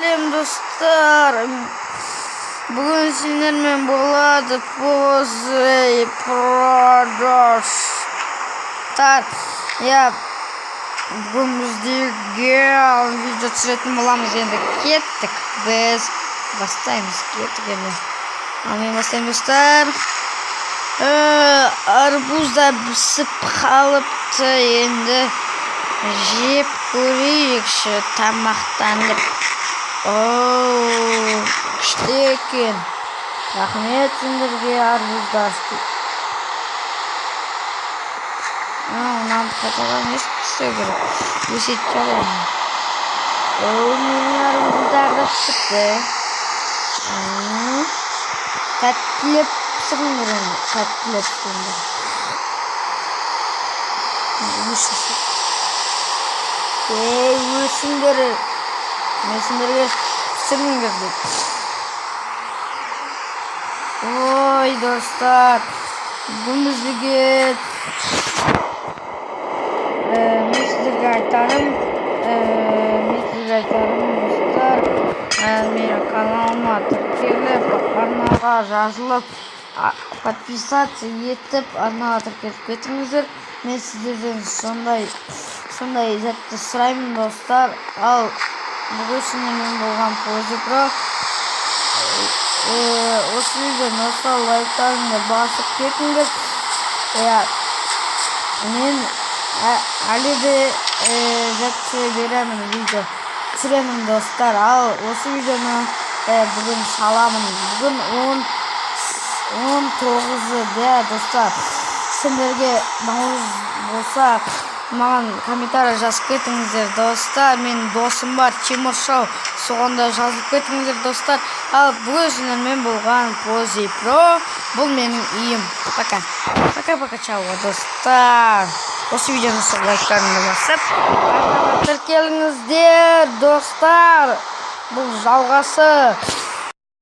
Dostlar, bugün sizlerle болады Pozi Продолжtar. Ya bugün bizde video түсіретін боламыз. Енді кеттік, біз бастаймыз. Кеттік енді. Мен бастаймын достар. Арбузда пісіп қалыпты, енді жеп көрейікші тамақтанып. Күшті екен. Рахмет сендерге арбуздар. Онан қайталан ешкісі керек. Өсетке аламын. Менің арбуздар да пісіпті. Тәттілеп пісіріңдер енді. Тәттілеп пісіріңдер. Өсіңдер. Мен сендерге пісіріңдер деп. Ой, достар. Бүгін бізге мен сіздерге айтарым. Достар. Менің каналыма тіркеліп, арнаға жазылып, подписаться етіп, арнаға тіркеліп кетіңіздер. Мен сіздерден сондай затты сұраймын, достар. Ал бүгін сіздермен болған Pozi Pro. Осы видеоны лайктарыңды басып кетіңдер. Мен әлі де жақсы беремін, видео түсіремін, достар. Ал осы видеоны бүгін саламын. Бүгін 19-да, достар. Сендерге маңыз болса, маған комментарий жазып кетіңіздер, достар. Менің досым бар, Тимур Шоу. Соғанда жазып кетіңіздер, достар. Ал бүгін сіздермен болған Pozi Pro. Бұл менің үйім. Пока. Пока, чао, достар. Осы видеоны лайктарыңды басып, тіркеліңіздер, достар. Бұл жалғасы.